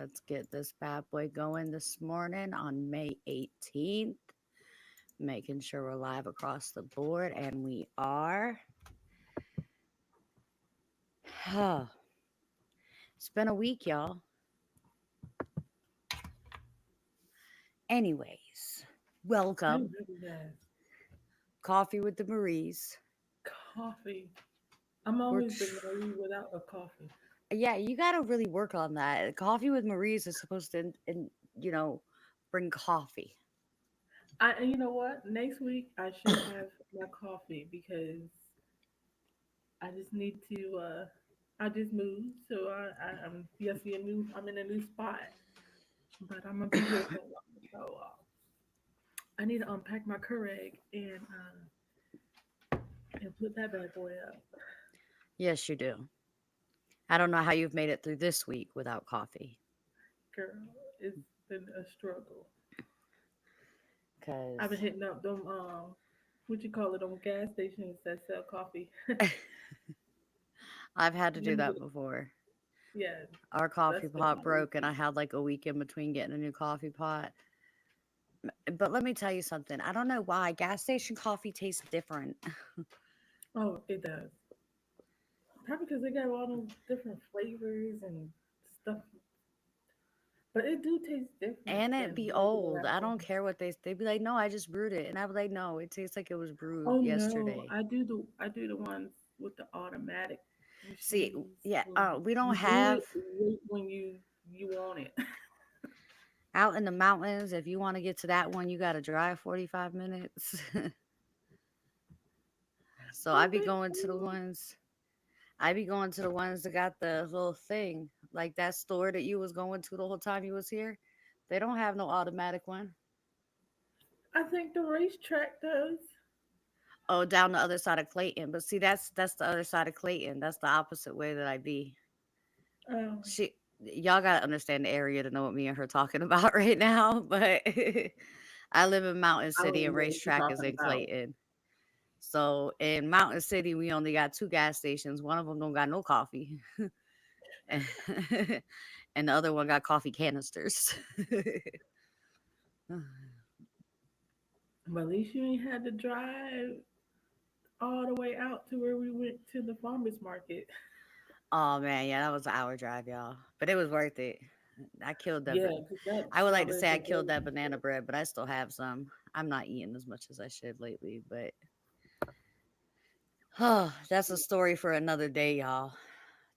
Let's get this bad boy going this morning on May 18th. Making sure we're live across the board, and we are. It's been a week, y'all. Anyways, It welcome. really has. Coffee with the Maries. Coffee. I'm We're always the tr- Marie without a coffee. yeah, you got to really work on that. Coffee with Maries is supposed to, you know, bring coffee. And you know what? Next week I should have my coffee because I just need to. I just moved, so I'm yes, a new. I'm in a new spot, but I'm gonna be here for a while. So I need to unpack my Keurig and put that bad boy up. Yes, you do. I don't know how you've made it through this week without coffee. Girl, it's been a struggle. Because I've been hitting up them what you call it, them gas stations that sell coffee. I've had to do Them that good- before. yeah, Our coffee that's been pot my broke, and I weekend. had like a week in between getting a new coffee pot. But let me tell you something. I don't know why gas station coffee tastes different. Oh, it does. Probably because they got all them different flavors and stuff, but it do taste different And it than be regular old. at I don't home. care what they be like, no, I just brewed it. And I be like, no, it tastes like it was brewed Oh no, yesterday. I do the ones with the automatic See, machines yeah, where we don't you brew have it right when you want it. out in the mountains. If you want to get to that one, you got to drive 45 minutes. So But they, I be going to the ones that got the little thing, like that store that you was going to the whole time you was here. They don't have no automatic one. I think the racetrack does. Oh, down the other side of Clayton. But see, that's the other side of Clayton. That's the opposite way that I be. Um, She Y'all gotta understand the area to know what me and her talking about right now. But I live in Mountain I City don't and know what you're Racetrack is talking in about. Clayton. So in Mountain City, we only got two gas stations. One of them don't got no coffee, and, and the other one got coffee canisters. But at least you ain't had to drive all the way out to where we went to the farmers market. Oh man, yeah, that was an hour drive, y'all. But it was worth it. I killed that. Yeah, because that I would like to strawberries say I were killed good. that banana bread, but I still have some. I'm not eating as much as I should lately, but oh, that's a story for another day, y'all.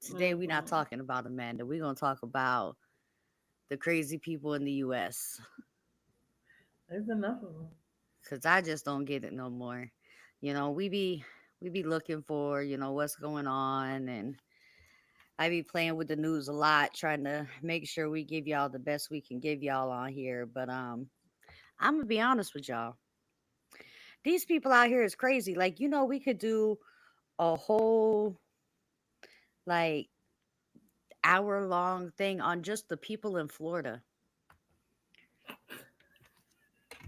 Today we not Mm-hmm. talking about Amanda. We're gonna talk about the crazy people in the US. There's enough of them. Cause I just don't get it no more. You know, we be looking for, what's going on, and I be playing with the news a lot, trying to make sure we give y'all the best we can give y'all on here. But I'm gonna be honest with y'all. These people out here is crazy. Like, we could do a whole like hour long thing on just the people in Florida.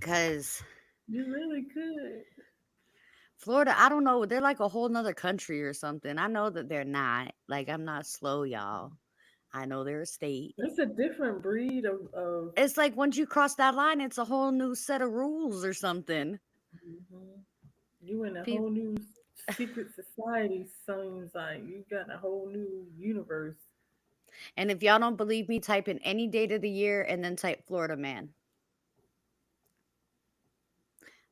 Cause You really could. Florida, I don't know, they're like a whole nother country or something. I know that they're not. Like, I'm not slow, y'all. I know they're a state. It's a different breed of It's like once you cross that line, it's a whole new set of rules or something. hmm you in a People, whole new secret society. Seems like you got a whole new universe. and if y'all don't believe me, type in any date of the year and then type Florida man.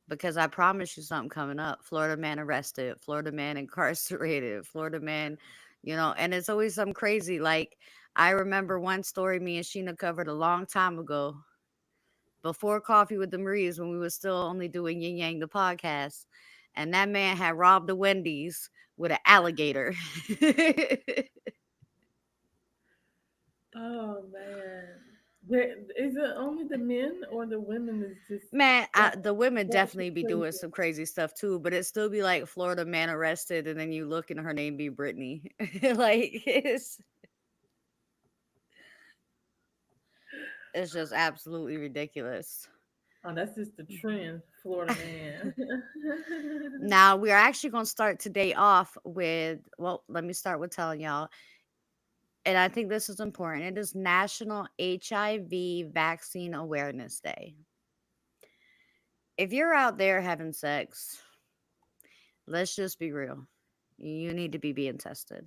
Because I promise you something coming up. Florida man arrested, Florida man incarcerated, Florida man, and it's always something crazy. Like, I remember one story me and Sheena covered a long time ago, before Coffee with the Maries, when we were still only doing Yin Yang the podcast. And that man had robbed a Wendy's with an alligator. Oh man, there, is it only the men or the women is just Man, that the women batshit definitely be doing crazy? some crazy stuff too, but it still be like Florida man arrested, and then you look and her name be Brittany. Like, it's just absolutely ridiculous. Oh, that's just the trend, Florida man. Now we are actually going to start today off with, well, let me start with telling y'all. and I think this is important, it is National HIV Vaccine Awareness Day. If you're out there having sex, let's just be real. You need to be being tested.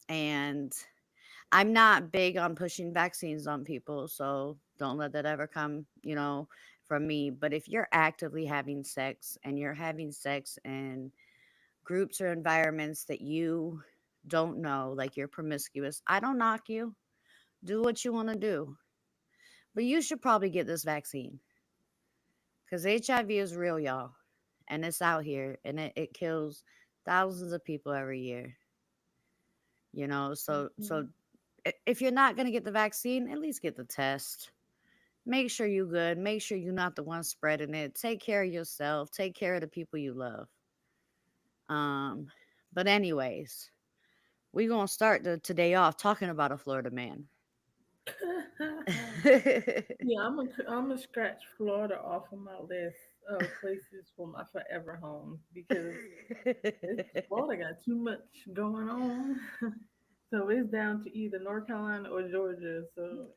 And I'm not big on pushing vaccines on people, so don't let that ever come, from me. But if you're actively having sex and you're having sex in groups or environments that you don't know, like you're promiscuous, I don't knock you. Do what you want to do. But you should probably get this vaccine because HIV is real, y'all. And it's out here and it kills thousands of people every year. So Mhm. if you're not going to get the vaccine, at least get the test. Make sure you're good. Make sure you're not the one spreading it. Take care of yourself. Take care of the people you love. Um, but anyways, we're gonna start today off talking about a Florida man. Yeah, I'm gonna scratch Florida off of my list of places for my forever home because Florida got too much going on. So it's down to either North Carolina or Georgia. So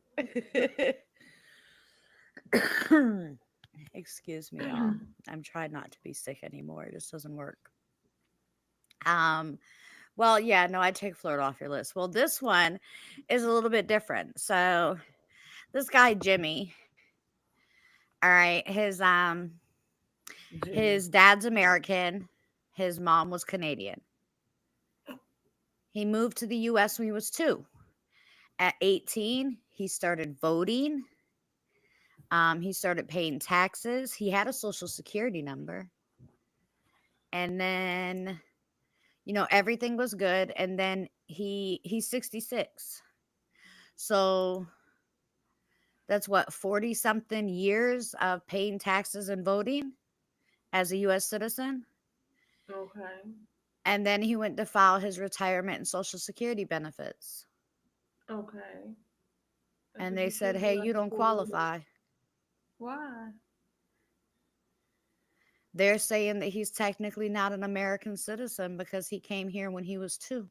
Excuse me, y'all. I'm trying not to be sick anymore. It just doesn't work. Um, well, yeah, no, I take Florida off your list. Well, this one is a little bit different. So this guy Jimmy, all right, Jimmy. his dad's American, his mom was Canadian. He moved to the US when he was 2. At 18, he started voting. He started paying taxes. He had a social security number. And then, everything was good. And then he's 66. So that's what, 40 something years of paying taxes and voting as a US citizen. Okay. And then he went to file his retirement and social security benefits. Okay. That's And what they you said, should hey, do you after don't 40 years. qualify. Why? They're saying that he's technically not an American citizen because he came here when he was 2.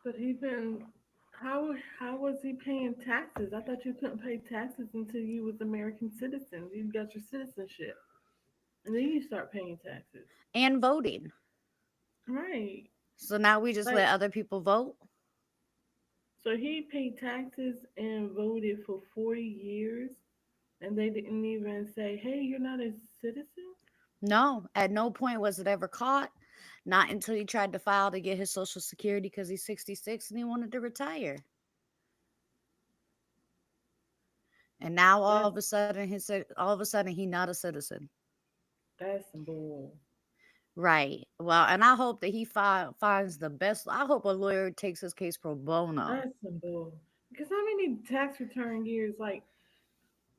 But he been how was he paying taxes? I thought you couldn't pay taxes until you was American citizen. You got your citizenship, and then you start paying taxes. And voting. Right. So now we just let Like other people vote? so he paid taxes and voted for 40 years, and they didn't even say, "Hey, you're not a citizen." No, at no point was it ever caught. Not until he tried to file to get his social security because he's 66 and he wanted to retire. And now That's all of a sudden he not a citizen. that's some bull. Right. Well, and I hope that he finds the best. I hope a lawyer takes his case pro bono. That's some bull. Because how many tax return years? Like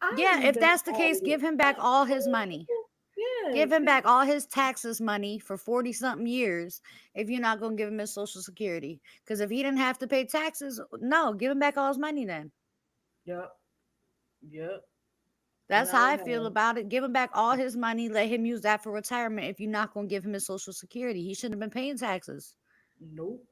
I Yeah, if understand that's the case, audit. give him back all his money. Yeah, Give him because back all his taxes money for 40 something years if you're not going to give him his social security. Because if he didn't have to pay taxes, no, give him back all his money then. yep, yep. And That's I how would I have feel about it. Give him back all his money. Let him use that for retirement if you're not going to give him his social security. He shouldn't have been paying taxes. nope.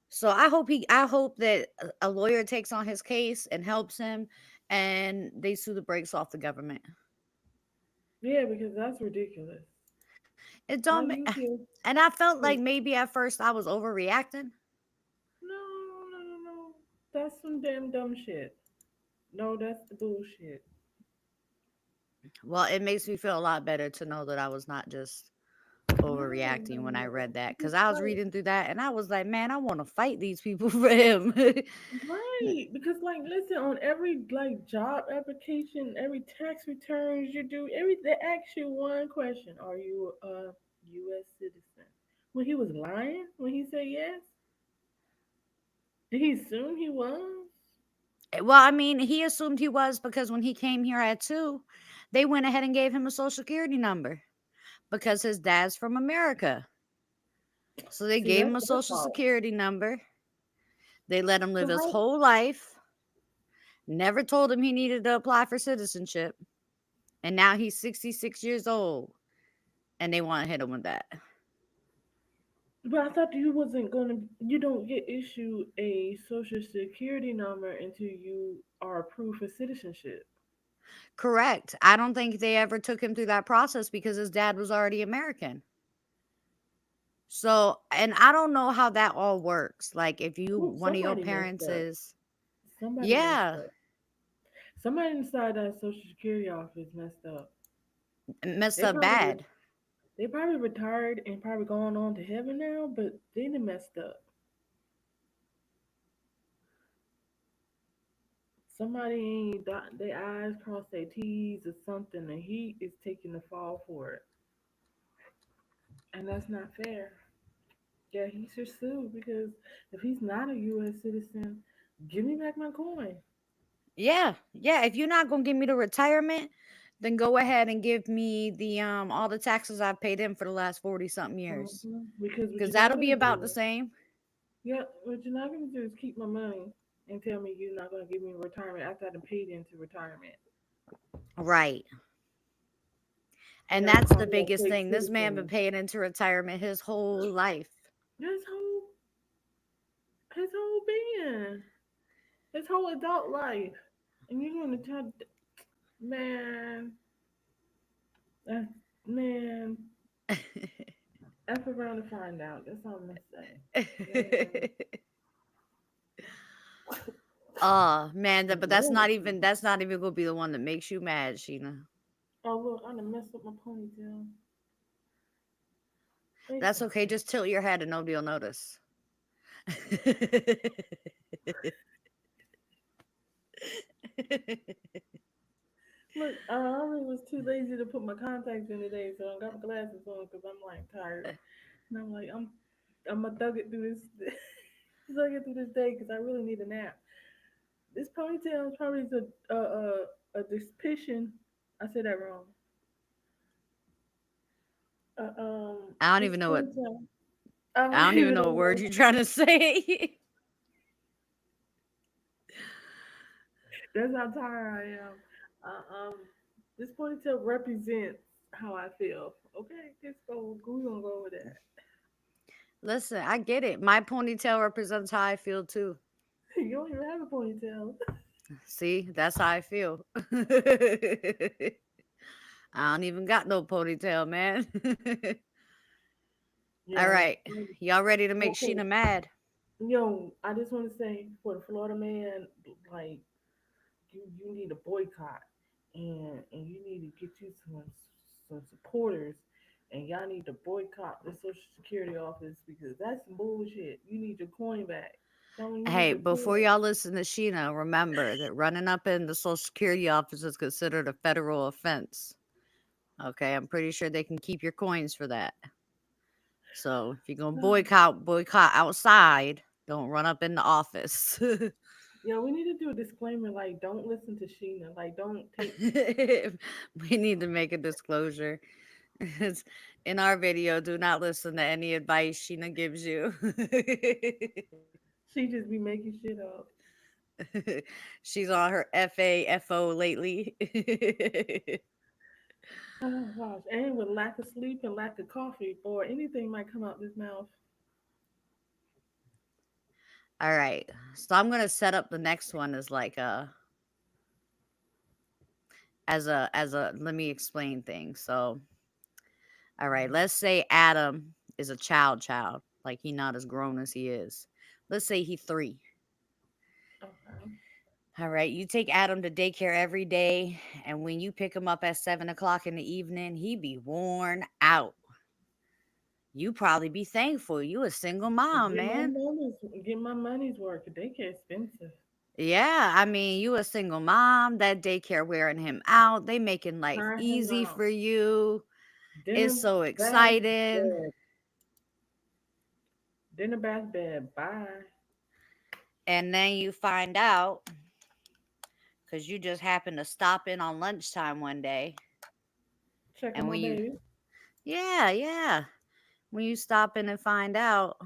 So I hope that a lawyer takes on his case and helps him and they sue the brakes off the government. Yeah, because that's ridiculous. It How don't you feel? and I felt like Like, maybe at first I was overreacting. no, no, no, no. That's some damn dumb shit. No, that's the bullshit. Well, it makes me feel a lot better to know that I was not just No, no, overreacting when I no. read that Because because I was like, reading through that and I was like, man, I want to fight these people for him. right? Because like, listen, on every like job application, every tax returns you do, every they ask you one question: Are you a U.S. citizen? When he was lying, when he said yes, did he assume he was? Well, I mean, he assumed he was because when he came here at 2, they went ahead and gave him a social security number because his dad's from America. So they See, gave that's him a their social fault. security number. They let him So live his how? whole life. Never told him he needed to apply for citizenship. And now he's 66 years old and they want to hit him with that. But I thought you wasn't gonna. You don't get issued a social security number until you are approved for citizenship. Correct. I don't think they ever took him through that process because his dad was already American. So, and I don't know how that all works. Like, if you, Well, one of your somebody messed parents up. is, Somebody messed yeah, up. Somebody inside that social security office messed up. messed They up probably re- bad. they probably retired and probably gone on to heaven now, but they done messed up. Somebody ain't dot their I's, cross their T's or something, and he is taking the fall for it. And that's not fair. Yeah, he should sue because if he's not a U.S. citizen, give me back my coin. Yeah. Yeah. If you're not going to give me the retirement, then go ahead and give me the, all the taxes I've paid in for the last 40 something years. Because what Because you're not that'll be gonna about the do, same. yeah, what you're not gonna do is keep my money and tell me you're not gonna give me retirement after I done paid into retirement. Right. And And I'm that's the probably a biggest fake thing. This man been citizen. paying into retirement his whole life. His whole being, his whole adult life, and you're gonna tell, man, uh, man, F around to find out. That's all I'm gonna say, man. Oh man, but Lord. that's not even gonna be the one that makes you mad, Sheena. Oh look, I done messed up my ponytail. It's That's okay. okay. Just tilt your head and nobody will notice. Look, I really was too lazy to put my contacts in today, so I got my glasses on because I'm like tired, and I'm like I'm gonna thug it through this, thug it through this day because I really need a nap. This ponytail is probably a depiction. I said that wrong. I don't This even know what ponytail. I I don't don't even even know know what word what. you're trying to say. That's how tired I am. This ponytail represents how I feel. Okay, let's go. We gonna go with that. Listen, I get it. My ponytail represents how I feel too. You don't even have a ponytail. See, that's how I feel. I don't even got no ponytail, man. All Yo, right. Y'all ready to make okay. Sheena mad? Yo, I just want to say for the Florida man, like you need a boycott, and you need to get you some supporters, and y'all need to boycott the Social Security office because that's some bullshit. You need your coin back. Tell me you need Hey, your before coin. y'all listen to Sheena, remember that running up in the Social Security office is considered a federal offense. Okay, I'm pretty sure they can keep your coins for that. So if you're gonna boycott outside. Don't run up in the office. Yeah, we need to do a disclaimer like don't listen to Sheena. Like don't take We need to make a disclosure. It's in our video, do not listen to any advice Sheena gives you. she just be making shit up. She's on her FAFO lately. Oh gosh. And with lack of sleep and lack of coffee, or anything might come out this mouth. All right. So I'm gonna set up the next one as like a let me explain things. So all right, let's say Adam is a child, like he not as grown as he is. Let's say he 3. Okay. All right, you take Adam to daycare every day, and when you pick him up at 7 o'clock in the evening, he be worn out. You probably be thankful you a single mom, Get my man. money's get my money's worth. Daycare expensive. Yeah, I mean, you a single mom, that daycare wearing him out. They making life Tire him easy out. for you. It's Dinner, so bath, exciting. bed. Dinner, bath, bed. Bye. And then you find out because you just happen to stop in on lunchtime one day. Check on And my when you, baby. yeah, yeah, when you stop in and find out,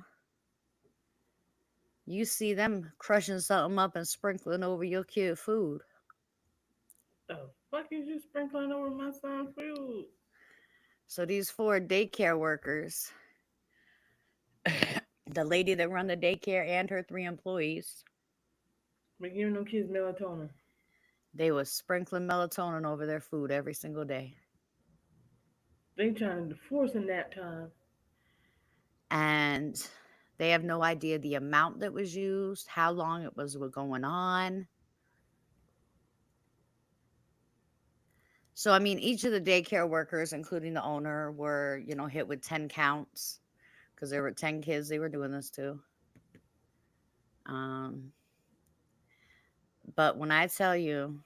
you see them crushing something up and sprinkling over your kid food. Oh. Fuck is you sprinkling over my son's food? So these four daycare workers, the lady that run the daycare and her three employees, We're giving them kids melatonin. they was sprinkling melatonin over their food every single day. They trying to force a nap time. And they have no idea the amount that was used, how long it was going on. So, I mean, each of the daycare workers, including the owner, were, hit with 10 counts because there were 10 kids they were doing this to. Um, but when I tell you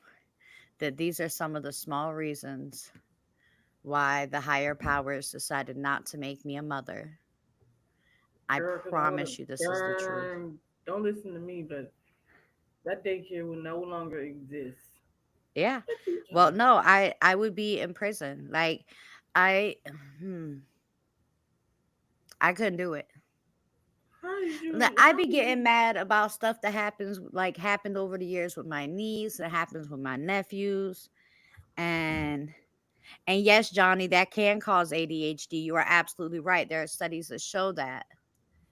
that these are some of the small reasons why the higher powers decided not to make me a mother, I Girl, because I would have promise you this is the truth. burned. Don't listen to me, but that daycare will no longer exist. Yeah. What you Well, talking no, about? I would be in prison. Like I hmm, I couldn't do it. How did I how be did you getting mad about stuff that happened over the years with my niece, that happens with my nephews, and yes, Johnny, that can cause ADHD. You are absolutely right. There are studies that show that.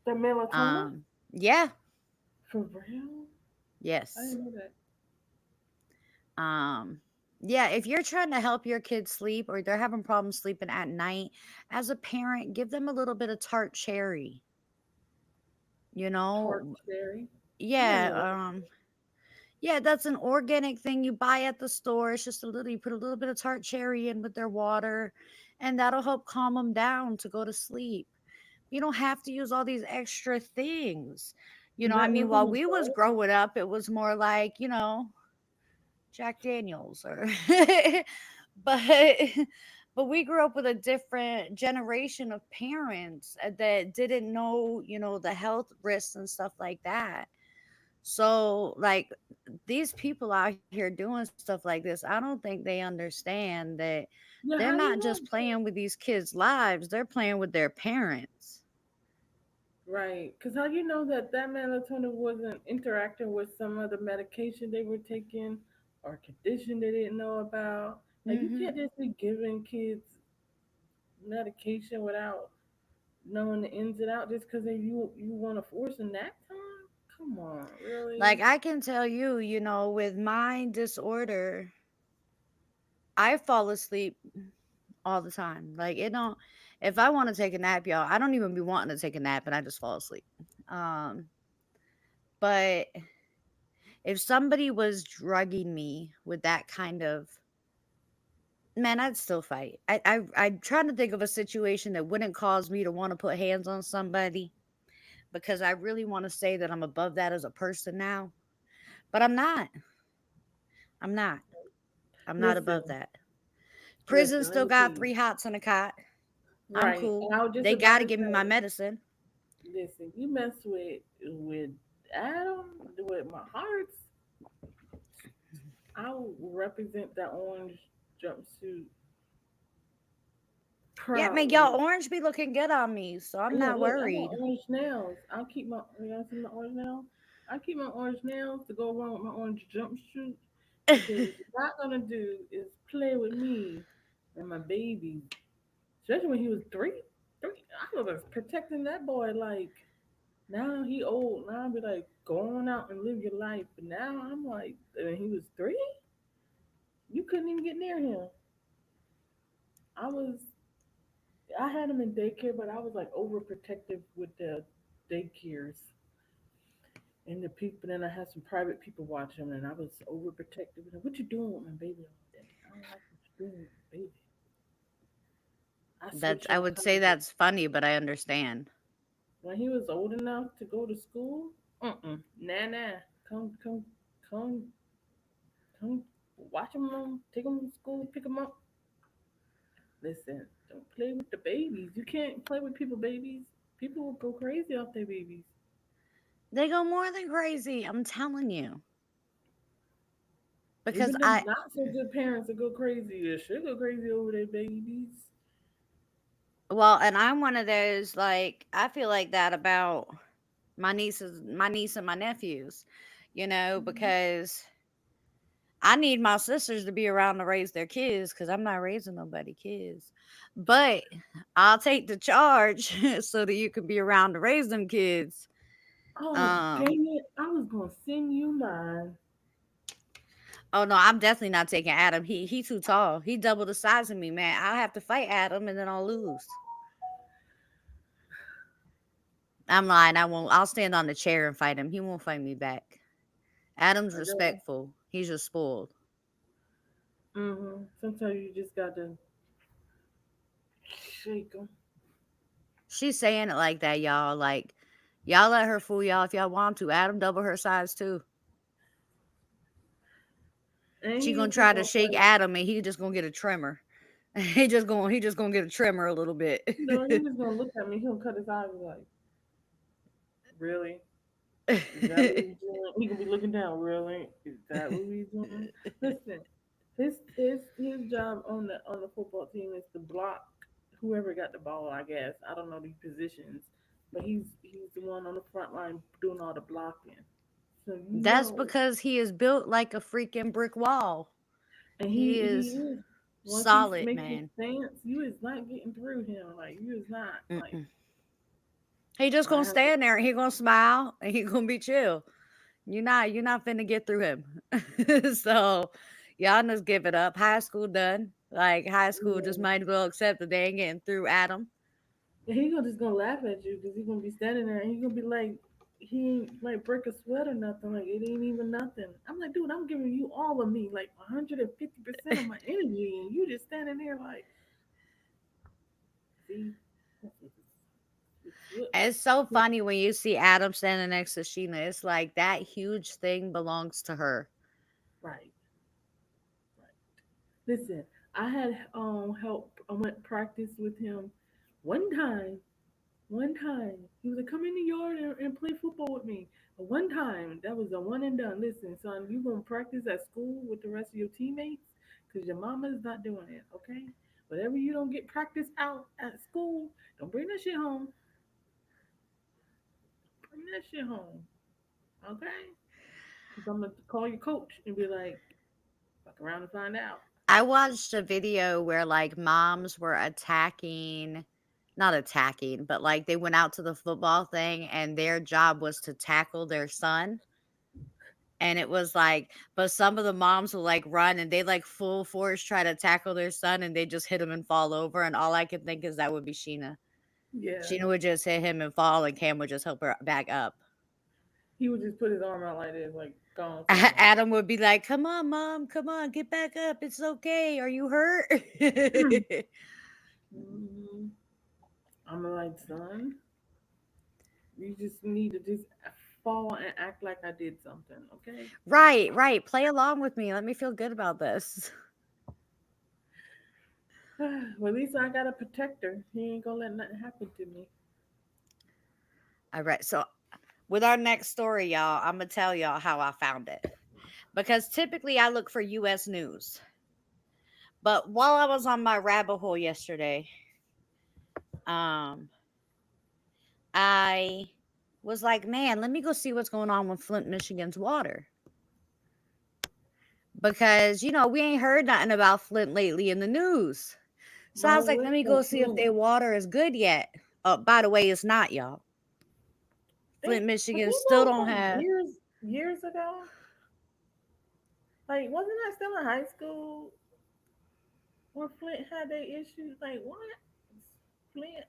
the melatonin? Yeah, For real? I yes. didn't know that. Um, yeah, if you're trying to help your kids sleep or they're having problems sleeping at night, as a parent, give them a little bit of tart cherry. You Tart know, cherry. I never yeah, heard. yeah, that's an organic thing you buy at the store. It's just a little, you put a little bit of tart cherry in with their water, and that'll help calm them down to go to sleep. You don't have to use all these extra things. Is I that mean, what's in while the we was jar? growing up, it was more like, Jack Daniels or but but we grew up with a different generation of parents that didn't know, the health risks and stuff like that. So, like, these people out here doing stuff like this, I don't think they understand that they're Yeah, not how you just know? playing with these kids' lives, they're playing with their parents. Right. Because how you know that that melatonin wasn't interacting with some other medication they were taking or condition they didn't know about? Like, you Hmm. can't just be giving kids medication without knowing the ins and out just because you want to force a nap time? Come on, Like, really? I can tell you, with my disorder, I fall asleep all the time. Like, it don't, if I want to take a nap, y'all, I don't even be wanting to take a nap and I just fall asleep. Um, but if somebody was drugging me with that kind of, man, I'd still fight. I'm trying to think of a situation that wouldn't cause me to want to put hands on somebody because I really want to say that I'm above that as a person now, but I'm not. I'm not. I'm not above Listen, that. Prison listen, let still me tell got you. three hots and a cot. I'm Right. cool. And I was just They about got to to give me my say, medicine. listen, you mess with Adam, with my hearts, I will represent that orange jumpsuit Yeah, man, y'all proudly. orange be looking good on me, so I'm Look, not look, I got worried. orange nails. I'll keep my, you know, see my orange nails? I keep my orange nails to go along with my orange jumpsuit because what you're not gonna do is play with me and my baby, especially when he was three. Three, I was protecting that boy like now he old. Now I'll be like, go on out and live your life. But now I'm like, when he was three, you couldn't even get near him. I was, I had him in daycare, but I was like overprotective with the daycares and the people. Then I had some private people watch him, and I was overprotective. Like, what you doing with my baby all day? I don't like what you're doing with my baby. I That's switched I all would kinds say of things. that's funny, but I understand. When he was old enough to go to school, nah, nah, come, come, come, come, watch him, take him to school, pick him up. Listen, don't play with the babies. You can't play with people babies. People will go crazy off their babies. They go more than crazy, I'm telling you. Because Even them I not so good parents will go crazy. They should go crazy over their babies. well, and I'm one of those, like, I feel like that about my niece and my nephews, Mhm. because I need my sisters to be around to raise their kids because I'm not raising nobody kids. But I'll take the charge so that you can be around to raise them kids. Oh, Um, dang it. I was going to send you mine. oh no, I'm definitely not taking Adam. He too tall. He double the size of me, man. I'll have to fight Adam and then I'll lose. I'm lying. I won't. I'll stand on the chair and fight him. He won't fight me back. Adam's I know. respectful. He's just spoiled. Sometimes you just got to shake them. She's saying it like that, y'all. Like, y'all let her fool y'all if y'all want to. Adam double her size too. And She he gonna just try to going to shake fight. Adam, and he just gonna get a trimmer. He just gonna get a trimmer a little bit. No, he just going to look at me. He'll cut his eyes like, really? Is that what we doing? He gonna be looking down. Really? Is that what we doing? Listen, his job on the football team is to block whoever got the ball. I guess I don't know these positions, but he's the one on the front line doing all the blocking. So That's because he is built like a freaking brick wall. and He he is is. Once he solid, makes his man. stance, you is not getting through him. Like you is not like Mm-mm. He just I gonna have to. stand there and he gonna smile and he gonna be chill. You're not finna get through him. So y'all just give it up. High school done. Like high school just Yeah. might as well accept that they ain't getting through Adam. And he gonna just gonna laugh at you because he gonna be standing there and he gonna be like, he ain't like break a sweat or nothing. Like it ain't even nothing. I'm like, dude, I'm giving you all of me, like 150% of my energy, and you just standing there like, see, what? And it's so funny when you see Adam standing next to Sheena. It's like that huge thing belongs to her. Right, right. Listen, I had help. I went practice with him one time. One time, he was like, "Come in the yard and play football with me." One time, that was a one and done. Listen, son, you gonna practice at school with the rest of your teammates because your mama's not doing it, okay? Whatever you don't get practice out at school, don't bring that shit home. Bring that shit home, okay? Because I'm gonna call your coach and be like, "Fuck around and find out." I watched a video where like moms were attacking, not attacking, but like they went out to the football thing and their job was to tackle their son. And it was like, but some of the moms will like run and they like full force try to tackle their son and they just hit him and fall over. And all I could think is that would be Sheena. Yeah, Sheena would just hit him and fall, and Cam would just help her back up. he would just put his arm out like this, like, "Go on somewhere." Adam would be like, "Come on, mom, come on, get back up. It's okay. Are you hurt?" Mhm. I'm like, son, you just need to just fall and act like I did something, okay? Right, right. Play along with me. Let me feel good about this. Well, at least I got a protector. He ain't gonna let nothing happen to me. All right. So, with our next story, y'all, I'm going to tell y'all how I found it. Because typically I look for US news. But while I was on my rabbit hole yesterday, um, I was like, man, let me go see what's going on with Flint, Michigan's water. Because, we ain't heard nothing about Flint lately in the news. So I Well, was like, let me listen, go see if their water is good yet. By the way, it's not, y'all. Flint, but Michigan you still know, don't like have. years ago, like wasn't I still in high school when Flint had their issues? Like what? Flint?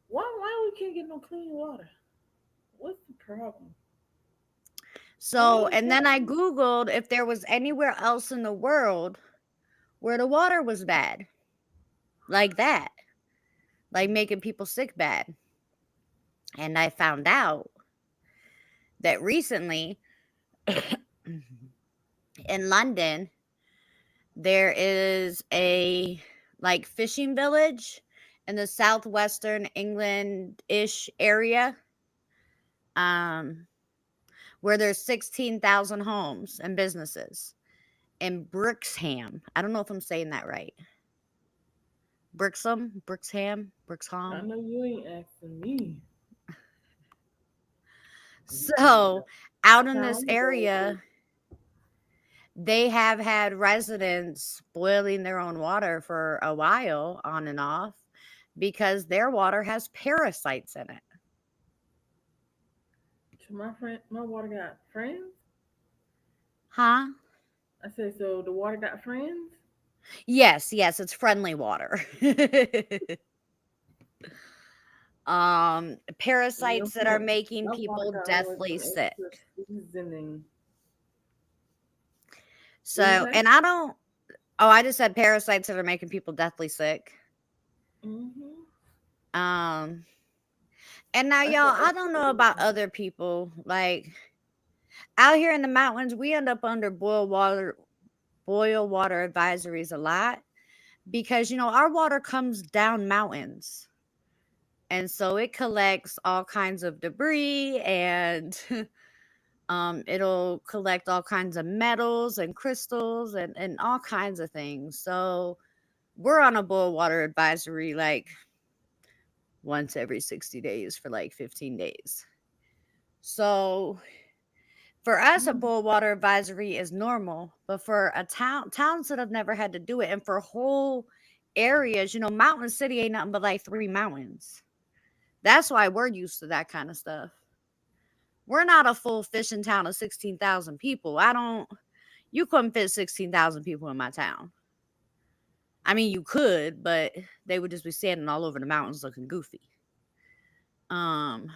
Why we can't get no clean water? What's the problem? Why So, we and then I can't? Googled if there was anywhere else in the world where the water was bad, like that, like making people sick bad. And I found out that recently in London, there is a like fishing village in the southwestern England ish area. Um, where there's 16,000 homes and businesses in Brixham. I don't know if I'm saying that right. I Brixham. know you ain't asking me. You can look it So, up. out in Now this I'm gonna go with this. area, They have had residents boiling their own water for a while on and off because their water has parasites in it. So my water got friends. Huh? I said, so the water got friends. Yes, yes, it's friendly water. Your Parasites that are making my water people got like deathly some sick. extra seasoning. What you So, say? and I don't, oh, I just said parasites that are making people deathly sick. Mm-hmm. Um, and now, I y'all, said I don't extra know about seasoning. other people. Like out here in the mountains, we end up under boil water advisories a lot because, our water comes down mountains. And so it collects all kinds of debris and it'll collect all kinds of metals and crystals and all kinds of things. So we're on a boil water advisory like once every 60 days for like 15 days. So for us, a boil water advisory is normal, but for towns that have never had to do it, and for whole areas, Mountain City ain't nothing but like 3 mountains. That's why we're used to that kind of stuff. We're not a full fishing town of 16,000 people. You couldn't fit 16,000 people in my town. I mean, you could, but they would just be standing all over the mountains looking goofy. Um,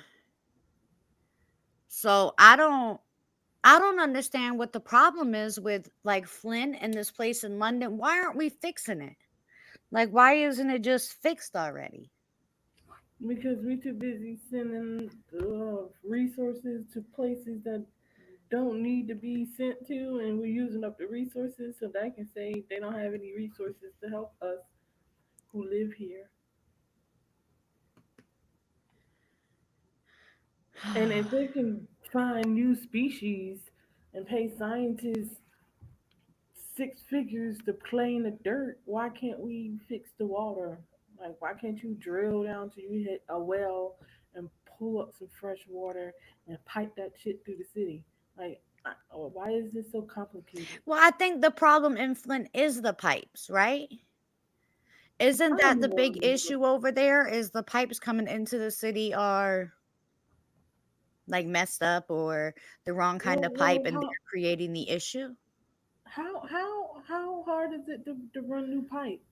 so I don't understand what the problem is with like Flint and this place in London. Why aren't we fixing it? Like, why isn't it just fixed already? Because we too busy sending resources to places that don't need to be sent to, and we're using up the resources so they can say they don't have any resources to help us who live here. And if they can find new species and pay scientists six figures to play in the dirt, why can't we fix the water? Like, why can't you drill down till you hit a well and pull up some fresh water and pipe that shit through the city? Like, why is this so complicated? Well, I think the problem in Flint is the pipes, right? Isn't I don't that the even want big to know. issue over there? Is the pipes coming into the city are like messed up or the wrong kind Well, of pipe well, and they're creating the issue? how hard is it to run new pipe?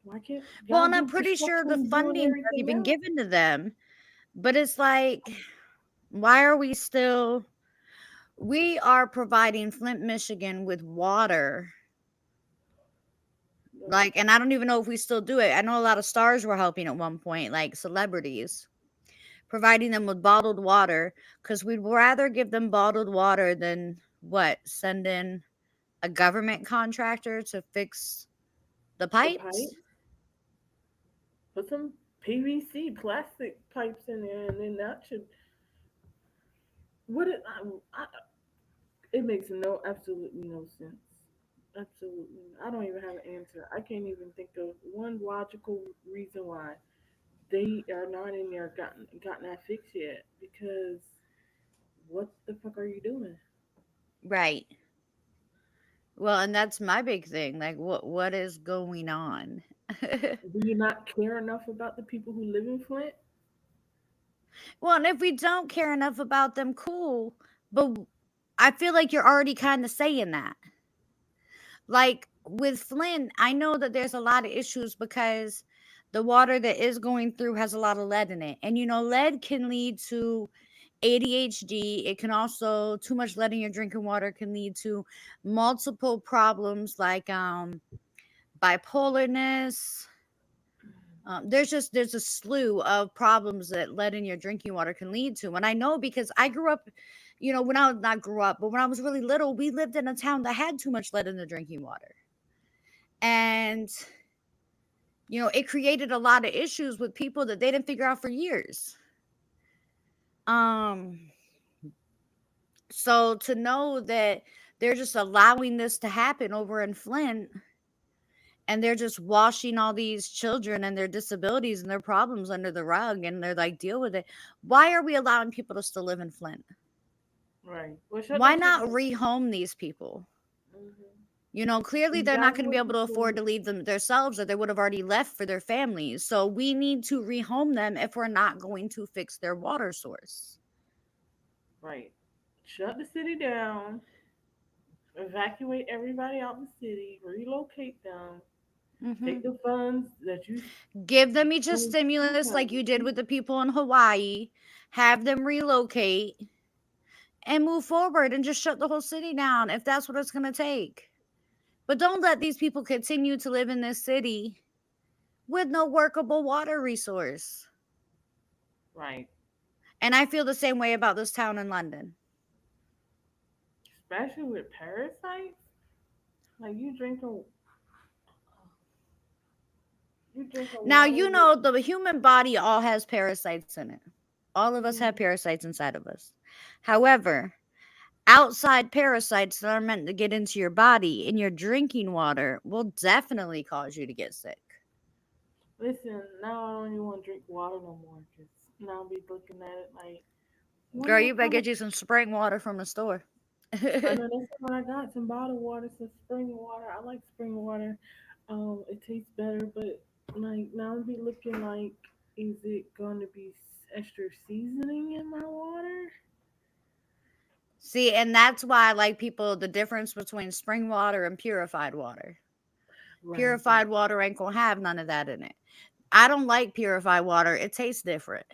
Why can't Well, y'all and I'm do pretty sure the construction doing funding's already everything been else? given to them, but it's like, why are we are providing Flint, Michigan with water. Like, Like, and I don't even know if we still do it. I know a lot of stars were helping at one point, like celebrities, providing them with bottled water because we'd rather give them bottled water than what? Send in a government contractor to fix the the pipe, pipes? put some PVC plastic pipes in there, and then that should. What it, I, it makes absolutely no sense. Absolutely, I don't even have an answer. I can't even think of one logical reason why they are not in there gotten that fixed yet. Because what the fuck are you doing? Right. Well, and that's my big thing. Like, what is going on? Do you not care enough about the people who live in Flint? Well, and if we don't care enough about them, cool. But I feel like you're already kind of saying that. Like with Flint, I know that there's a lot of issues because the water that is going through has a lot of lead in it. And lead can lead to ADHD. It can also, too much lead in your drinking water can lead to multiple problems like bipolarness. There's a slew of problems that lead in your drinking water can lead to, and I know because I grew up, when I was not grew up, but when I was really little, we lived in a town that had too much lead in the drinking water, and it created a lot of issues with people that they didn't figure out for years. Um, so to know that they're just allowing this to happen over in Flint and they're just washing all these children and their disabilities and their problems under the rug and they're like deal with it. Why are we allowing people to still live in Flint? Right. Well, shut Why that shit not down. rehome these people? Hmm. You know, clearly they're not going to be able Evaluate to the afford to food. leave them themselves, or they would have already left for their families. So we need to rehome them if we're not going to fix their water source. Right. Shut the city down. Evacuate everybody out the city. Relocate them. Hmm. Take the funds that you Give them each a spend stimulus like you did with the people in Hawaii, have them relocate and move forward and just shut the whole city down if that's what it's going to take. But don't let these people continue to live in this city with no workable water resource. right. And I feel the same way about this town in London. Especially with parasites. Like you drinking Now, water you with. know, the human body all has parasites in it. All of us have Mhm. parasites inside of us. However, outside parasites that are meant to get into your body in your drinking water will definitely cause you to get sick. Listen, now I don't even want to drink water no more. Cause now I'll be looking at it like, wonder Girl, what you better kind of. get you some spring water from the store. I know that's what I got. Some bottled water, some spring water. I like spring water. It tastes better, but like now I'll be looking like, is it going to be extra seasoning in my water? See, and that's why I like people the difference between spring water and purified water. Right, right. Purified water ain't gonna have none of that in it. I don't like purified water. It tastes different.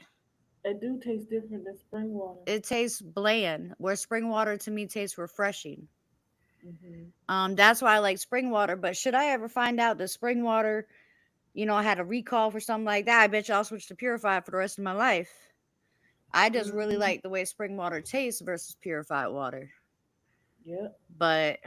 It do taste different than spring water. It tastes bland, where spring water to me tastes refreshing. Hmm. That's why I like spring water. But should I ever find out that spring water, had a recall for something like that, I bet you I'll switch to purified for the rest of my life. I just really Hmm. like the way spring water tastes versus purified water. Yep. But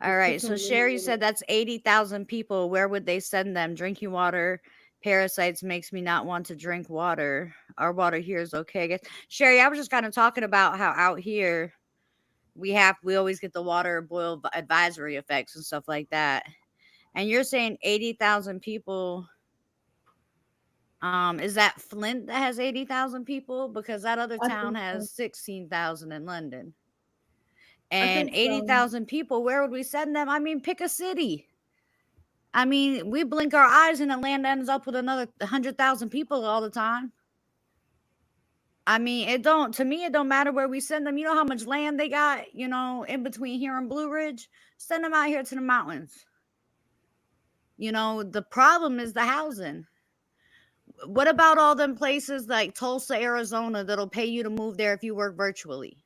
all Just put right, so some lemon Sherry in said it. that's 80,000 people. Where would they send them? Drinking water parasites makes me not want to drink water. Our water here is okay, I guess. Sherry, I was just kind of talking about how out here we always get the water boil advisory effects and stuff like that. And you're saying 80,000 people. Is that Flint that has 80,000 people? Because that other I town think so. has 16,000 in London. I And think so. 80,000 people, where would we send them? I mean, pick a city. I mean, we blink our eyes and Atlanta ends up with another 100,000 people all the time. I mean, to me, it don't matter where we send them. You know how much land they got, in between here and Blue Ridge? Send them out here to the mountains. The problem is the housing. What about all them places like Tulsa, Arizona that'll pay you to move there if you work virtually?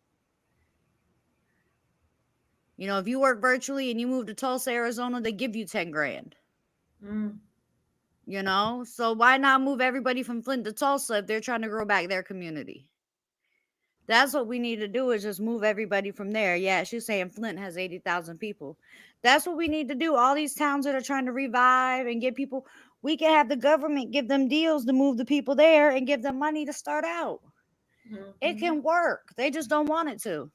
If you work virtually and you move to Tulsa, Arizona, they give you 10 grand. Mm. So why not move everybody from Flint to Tulsa if they're trying to grow back their community? That's what we need to do is just move everybody from there. Yeah, she's saying Flint has 80,000 people. That's what we need to do. All these towns that are trying to revive and get people, we can have the government give them deals to move the people there and give them money to start out. It Hmm. can work. They just don't want it to.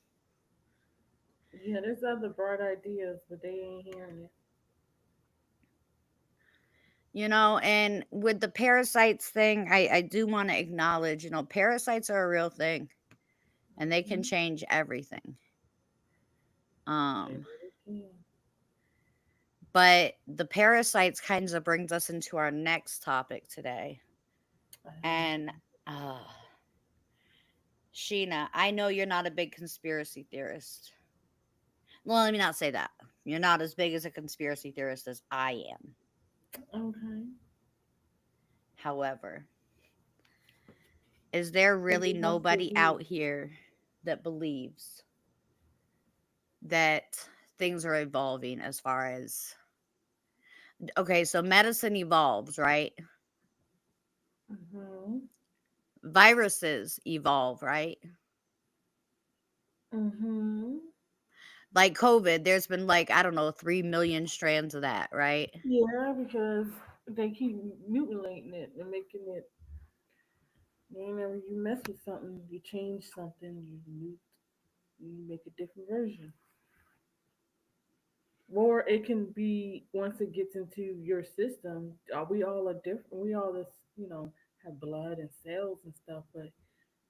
Yeah, there's other bright ideas, but they ain't hearing it. And with the parasites thing, I do want to acknowledge, parasites are a real thing and they can Hmm. change everything. They Um, really can. but the parasites kinds of brings us into our next topic today. And Um, uh Sheena, I know you're not a big conspiracy theorist. Well, let me not say that. You're not as big as a conspiracy theorist as I am. okay. However, is there What really you have to nobody do. out here that believes that things are evolving as far as okay, so medicine evolves, right? Hmm. Viruses evolve, right? Hmm. Like COVID, there's been like, I don't know, 3 million strands of that, right? Yeah, because they keep mutilating it and making it. Whenever you mess with something, you change something, you make a different version. Or it can be once it gets into your system. We all are different. We all this, have blood and cells and stuff, but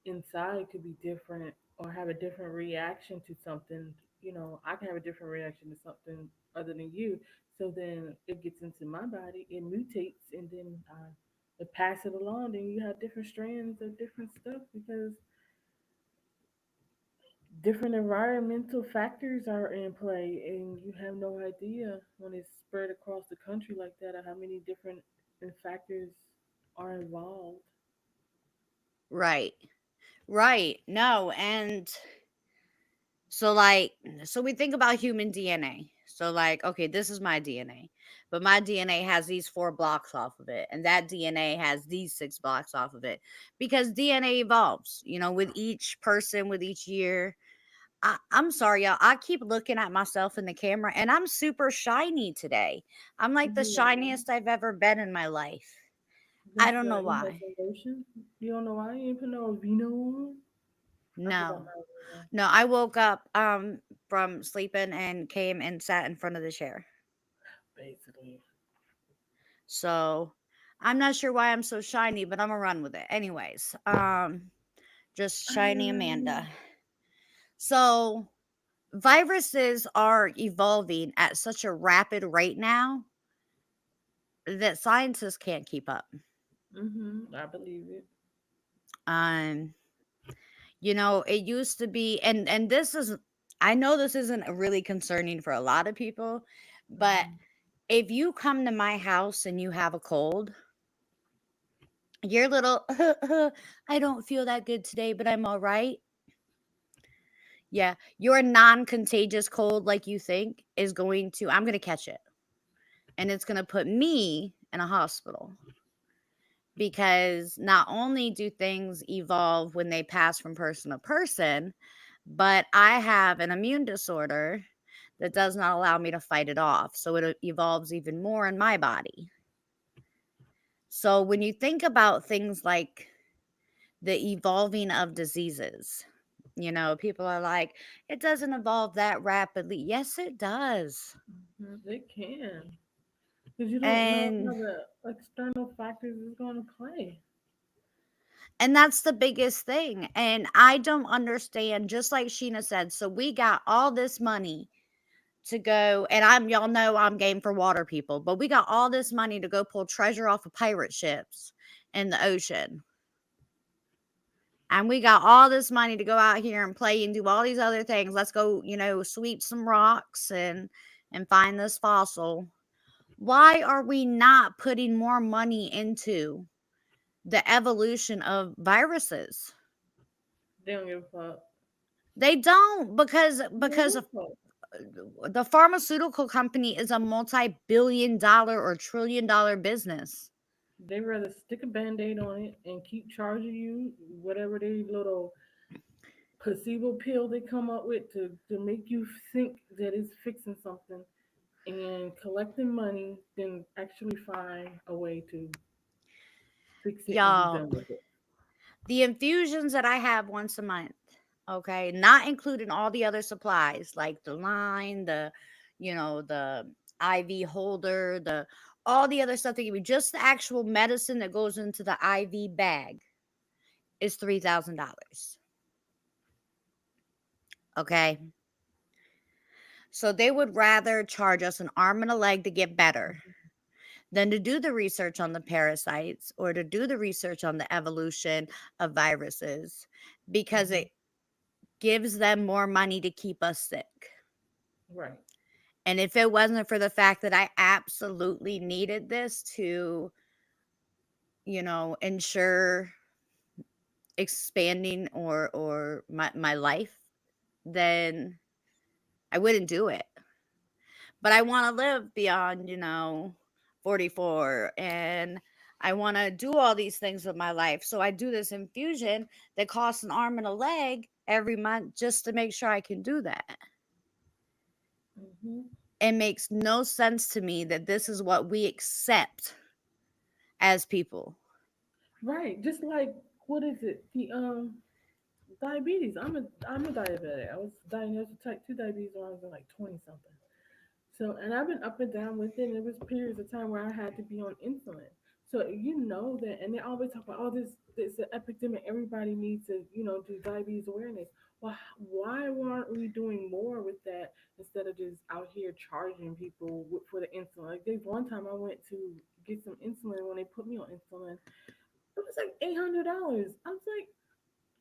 inside could be different or have a different reaction to something. I can have a different reaction to something other than you. So then it gets into my body, it mutates, and then I pass it along. Then you have different strands of different stuff because different environmental factors are in play, and you have no idea when it's spread across the country like that or how many different factors are involved. Right. Right. No, and so like so we think about human DNA. So like, okay, this is my DNA. But my DNA has these 4 blocks off of it, and that DNA has these 6 blocks off of it. Because DNA evolves, with each person, with each year. I'm sorry, y'all. I keep looking at myself in the camera and I'm super shiny today. I'm like the You are. shiniest I've ever been in my life. I That's don't know you had why. some lotion. You don't know why you ain't put no vino on. I forgot No. my vino. No, I woke up from sleeping and came and sat in front of the chair. Basically. So I'm not sure why I'm so shiny, but I'm gonna run with it. Anyways, just shiny Um, Amanda. So viruses are evolving at such a rapid rate now that scientists can't keep up. I believe it. Um, it used to be, and this is, I know this isn't really concerning for a lot of people, but hmm if you come to my house and you have a cold, your little I don't feel that good today, but I'm all right. Yeah, your non-contagious cold like you think is going to I'm going to catch it, and it's going to put me in a hospital because not only do things evolve when they pass from person to person, but I have an immune disorder that does not allow me to fight it off. So it evolves even more in my body. So when you think about things like the evolving of diseases, people are like, it doesn't evolve that rapidly. Yes, it does. They can. Because you don't know And how the external factors is going to play. and that's the biggest thing. And I don't understand, just like Sheena said, so we got all this money to go, and y'all know I'm game for water people, but we got all this money to go pull treasure off of pirate ships in the ocean. And we got all this money to go out here and play and do all these other things. Let's go, sweep some rocks and find this fossil. Why are we not putting more money into the evolution of viruses? They don't give a fuck. They don't, because They don't give of a fuck. the pharmaceutical company is a multi-billion dollar or trillion dollar business. They rather stick a band-aid on it and keep charging you whatever they little placebo pill they come up with to make you think that it's fixing something and collecting money than actually find a way to fix it and be Y'all, done with it. the infusions that I have once a month, okay, not including all the other supplies like the line, the IV holder, the all the other stuff they give you, just the actual medicine that goes into the IV bag is $3,000. Okay. So they would rather charge us an arm and a leg to get better than to do the research on the parasites or to do the research on the evolution of viruses because hmm it gives them more money to keep us sick. Right. And if it wasn't for the fact that I absolutely needed this to, ensure expanding or my life, then I wouldn't do it. But I want to live beyond, 44, and I want to do all these things with my life. So I do this infusion that costs an arm and a leg every month just to make sure I can do that. hmm It makes no sense to me that this is what we accept as people. Right. Just like what is it? The diabetes. I'm a diabetic. I was diagnosed with type 2 diabetes when I was in like 20 something. So, and I've been up and down with it. And there was periods of time where I had to be on insulin. So you know that, and they always talk about, oh, this an epidemic. Everybody needs to, do diabetes awareness. Well, why aren't we doing more with that instead of just out here charging people for the insulin? Like, there's one time I went to get some insulin. When they put me on insulin, it was like $800. I was like,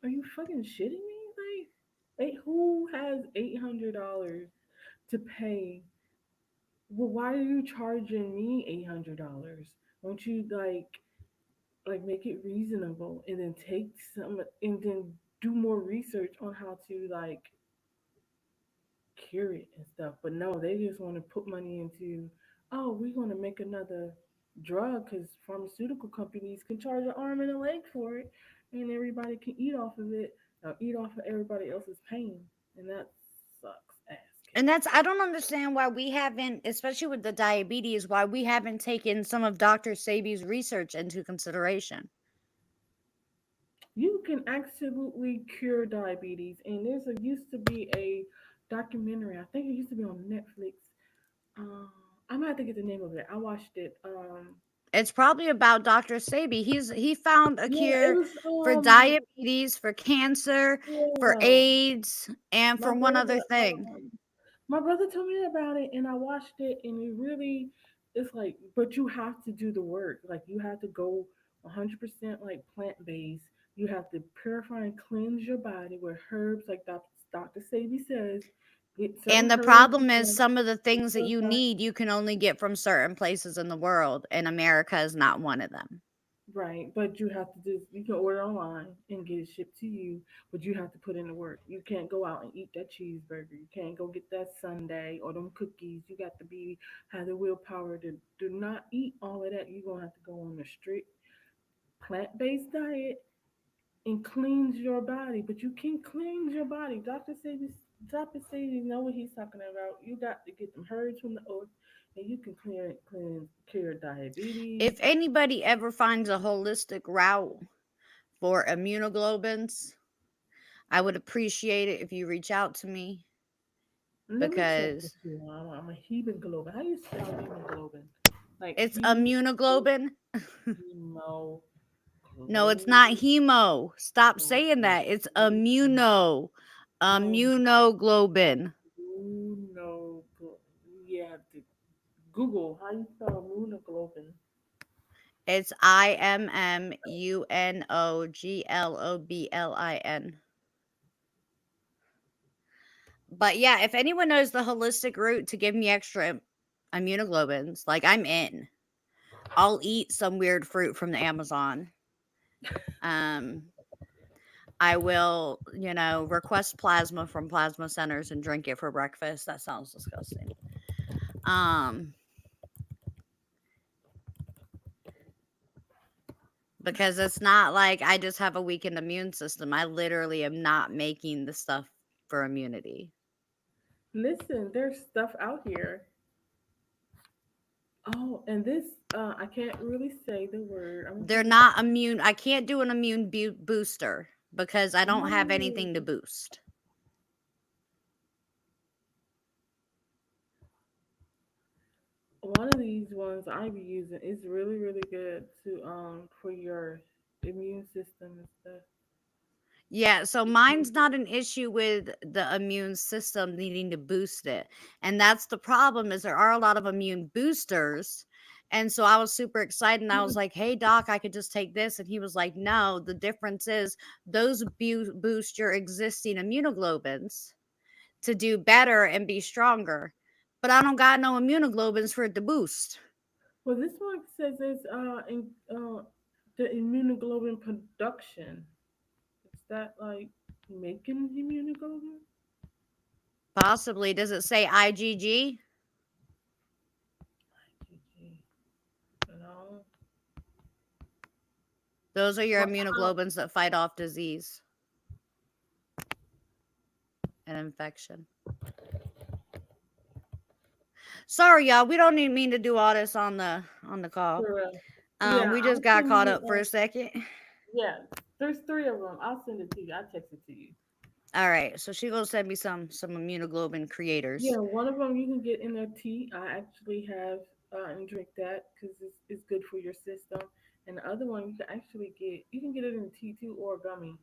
are you fucking shitting me? Like, who has $800 to pay? Well, why are you charging me $800? Won't you like make it reasonable and then take some and then do more research on how to like cure it and stuff? But no, they just want to put money into, oh, we're going to make another drug because pharmaceutical companies can charge an arm and a leg for it, and everybody can eat off of it, eat off of everybody else's pain, and that sucks ass And cake. that's, I don't understand why we haven't, especially with the diabetes, why we haven't taken some of Dr. Sabi's research into consideration. You can absolutely cure diabetes, and there's a used to be a documentary. I think it used to be on Netflix. Um, I might have to get the name of it. I watched it. It's probably about Dr. Sabi. He found a Yeah, it cure was. for diabetes, for cancer, for Yeah, AIDS, and my for one other brother. thing. My brother told me about it, and I watched it, and it really, it's like, but you have to do the work. Like, you have to go 100% like plant based. You have to purify and cleanse your body with herbs, like Dr. Sabi says. Get certain And the herbs problem is and some of the things that you purify. need, you can only get from certain places in the world, and America is not one of them. Right, but you have to you can order online and get it shipped to you, but you have to put in the work. You can't go out and eat that cheeseburger. You can't go get that sundae or them cookies. You got to have the willpower to do not eat all of that. You're gonna have to go on a strict plant-based diet and cleanse your body. But you can cleanse your body. Dr. Sabi know what he's talking about. You got to get them herbs from the earth, and you can cure diabetes. If anybody ever finds a holistic route for immunoglobins, I would appreciate it if you reach out to me Let me check with because you. I'm a hemoglobin. How do you spell hemoglobin? Like it's immunoglobin. hemoglobin. No, it's not hemo. Stop saying that. It's immuno. Oh, Immunoglobin. immunoglobin. Yeah, the Google. How you spell immunoglobin? It's IMMUNOGLOBLIN. But yeah, if anyone knows the holistic route to give me extra immunoglobins, like I'm in. I'll eat some weird fruit from the Amazon. Um, I will, request plasma from plasma centers and drink it for breakfast. That sounds disgusting. Um, because it's not like I just have a weakened immune system. I literally am not making the stuff for immunity. Listen, there's stuff out here. Oh, and this I can't really say the word. I'm gonna They're see. not immune. I can't do an immune booster because I don't have anything to Oh, boost. one of these ones I be using is really really good to for your immune system and stuff. Yeah, so mine's not an issue with the immune system needing to boost it. And that's the problem is there are a lot of immune boosters. And so I was super excited and I was like, "Hey doc, I could just take this." And he was like, "No, the difference is those boost your existing immunoglobins to do better and be stronger. But I don't got no immunoglobins for it to boost." Well, this one says it's the immunoglobulin production. Is that like making immunoglobulin? Possibly. Does it say IgG? IgG. No. Those are your Well, immunoglobins that fight off disease and infection. Sorry, y'all. We don't even mean to do all this on the call. for real. Yeah, We just I'll got send caught you. up for a second. Yeah, there's three of them. I'll send it to you. I'll text it to you. All right, so she gonna send me some immunoglobin Yeah, creators. one of them you can get in a tea. I actually have and drink that because it's good for your system. And the other one you can get it in tea too or gummy.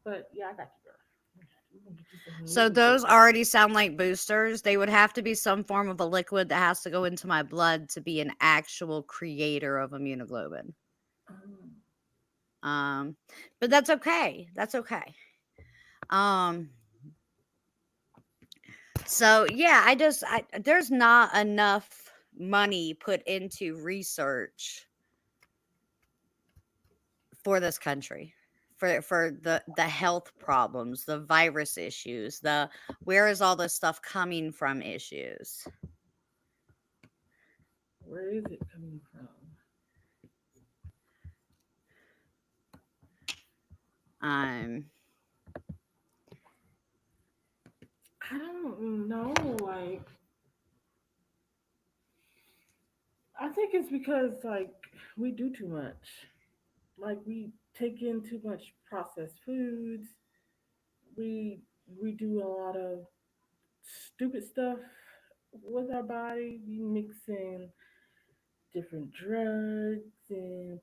But yeah, I got you, girl. I got you. We're gonna get you some So news those over already sound like boosters. They would have to be some form of a liquid that has to go into my blood to be an actual creator of immunoglobulin. there. Um, but that's okay. That's okay. Um, so yeah, there's not enough money put into research for this country. For the health problems, the virus issues, the where is all this stuff coming from issues. Where is it coming from? Um I don't know. Like, I think it's because like we do too much. Like we take in too much processed foods. We we do a lot of stupid stuff with our body. We mix in different drugs and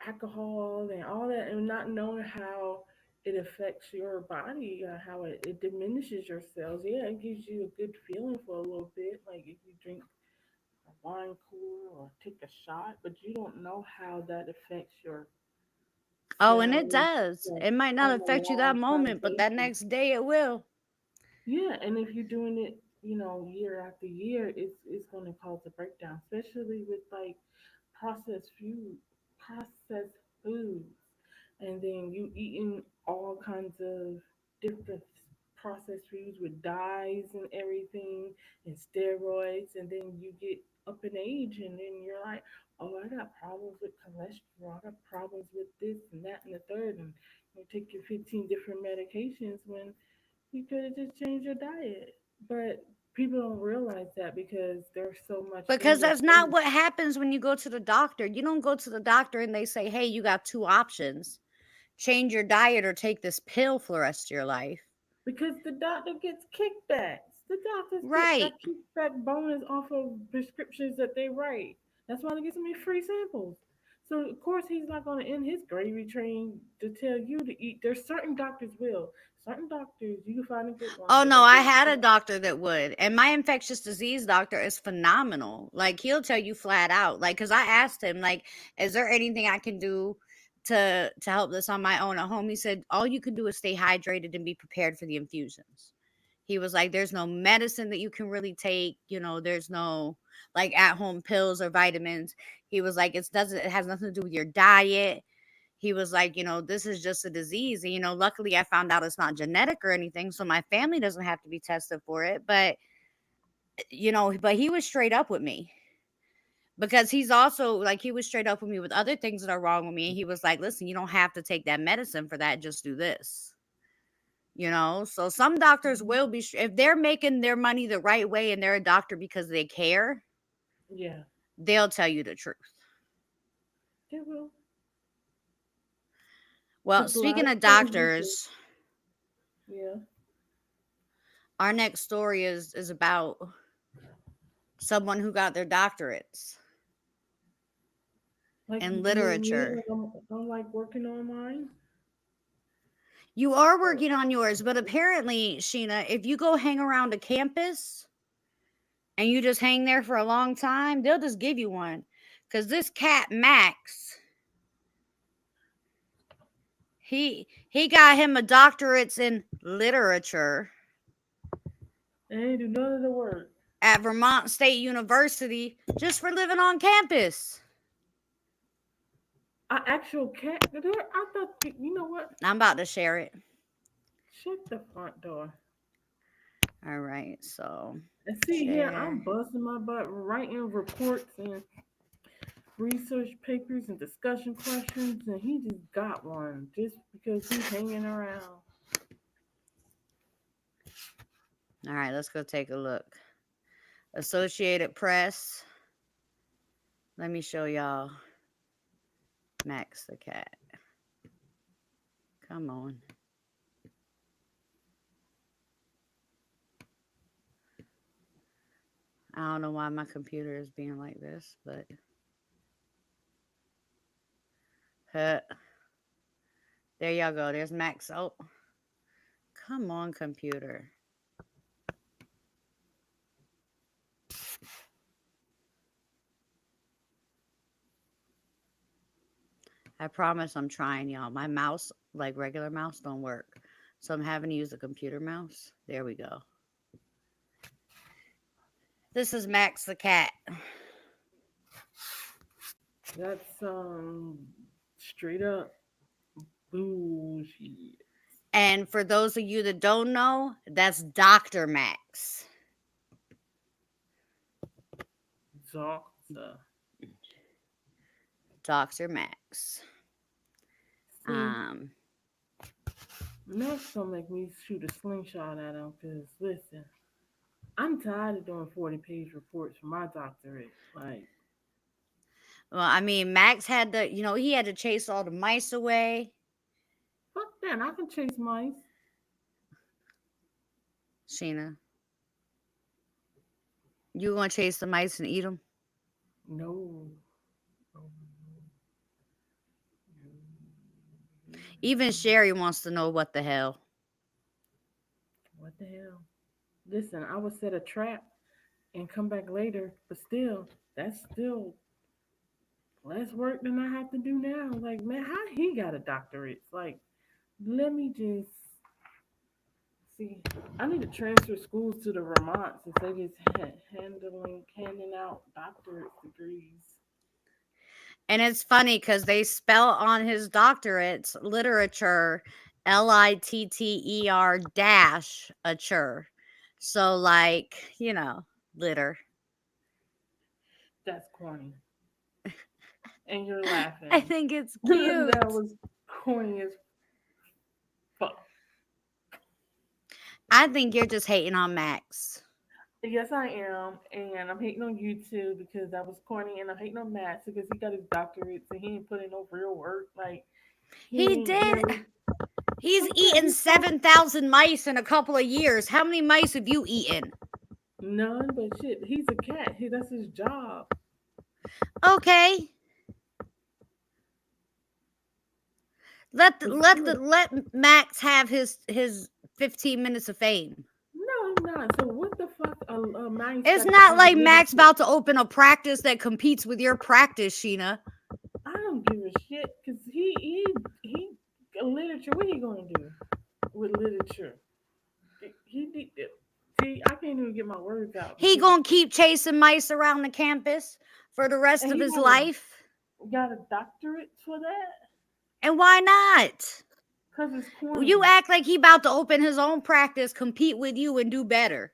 alcohol and all that, and not knowing how it affects your body, how it diminishes your cells. Yeah, it gives you a good feeling for a little bit, like if you drink a wine cooler or take a shot, but you don't know how that affects your oh, and it cells does. like, It might not on a affect you that long time moment, but that basis. next day it will. Yeah, and if you're doing it, year after year, it's going to cause a breakdown, especially with like processed food, processed foods, and then you eating all kinds of different processed foods with dyes and everything and steroids, and then you get up in age, and then you're like, oh, I got problems with cholesterol, I got problems with this and that and the third, and you take your 15 different medications when you could have just changed your diet. But people don't realize that because there's so much in Because your that's not food. what happens when you go to the doctor. You don't go to the doctor and they say, "Hey, you got two options. Change your diet or take this pill for the rest of your life." Because the doctor gets kickbacks. The doctors get Right. that kickback bonus off of prescriptions that they write. That's why they get so many free samples. So of course he's not going to end his gravy train to tell you to eat. There's certain doctors will. Certain doctors you can find a good one. Oh They no, will I do had a it. doctor that would. And my infectious disease doctor is phenomenal. Like he'll tell you flat out. Like cuz I asked him like, "Is there anything I can do to help this on my own at home?" He said, "All you can do is stay hydrated and be prepared for the infusions." He was like, "There's no medicine that you can really take, there's no like at home pills or vitamins." He was like, it has nothing to do with your diet. He was like, this is just a disease. And, luckily I found out it's not genetic or anything. So my family doesn't have to be tested for it. But he was straight up with me because he's also like, he was straight up with me with other things that are wrong with me. And he was like, listen, you don't have to take that medicine for that. Just do this. So some doctors Mhm. will be, if they're making their money the right way and they're a doctor because they care, Yeah, they'll tell you the truth. they will. Well, Because a lot speaking of of changes. doctors, Yeah. our next story is about someone who got their doctorates Like in you and me, literature. like I'm like working on mine. You are So, working on yours, but apparently, Sheena, if you go hang around a campus and you just hang there for a long time, they'll just give you one. Because this cat Max, he got him a doctorates in literature they ain't do none of the work. at Vermont State University just for living on campus. Actual cat. I thought, you know what? I'm about to share it. Shut the front door. All right, so And see here, I'm share. busting my butt writing reports and research papers and discussion questions, and he just got one just because he's hanging around. All right, let's go take a look. Associated Press. Let me show y'all Max the cat. Come on. I don't know why my computer is being like this, but huh, there y'all go. There's Max. Oh, come on, computer. I promise I'm trying, y'all. My mouse, like regular mouse, don't work. So I'm having to use a computer mouse. There we go. This is Max the cat. That's straight up bullshit. And for those of you that don't know, that's Dr. Max. Doctor. Dr. Max. See, Um, Max gonna make me shoot a slingshot at him because listen, I'm tired of doing 40-page reports for my doctorate. Like, well, I mean, Max had to, he had to chase all the mice away. fuck that, I can chase mice. Sheena, you gonna chase the mice and eat them? No. No, Even Sherry wants to know what the hell. what the hell? Listen, I would set a trap and come back later, but still, that's still less work than I have to do now. Like, man, how he got a doctorate? Like, let me just see. I need to transfer schools to the Vermont since they just handing out doctorate degrees. And it's funny because they spell on his doctorates literature, LITTER dash ature. So, like, litter. That's corny, and you're I laughing. think it's cute. That was corny as fuck. I think you're just hating on Max. Yes, I am, and I'm hating on you too because that was corny, and I'm hating on Matt because he got his doctorate, so he ain't put in no real work. Like he He ain't did. really. He's Fuck that. eaten 7,000 mice in a couple of years. How many mice have you eaten? None, but shit, he's a cat. That's his job. Okay. Let But still, let Max have his 15 minutes of fame. no, I'm not. So what the fuck? Mice It's got to not do with like Max literature? about to open a practice that competes with your practice, Sheena. I don't give a shit because he literature. What he gonna do with literature? He need. See, I can't even get my words out He because gonna keep chasing mice around the campus for the rest and of he his life. got a doctorate for that. And why not? Cause it's You corny. act like he about to open his own practice, compete with you, and do better.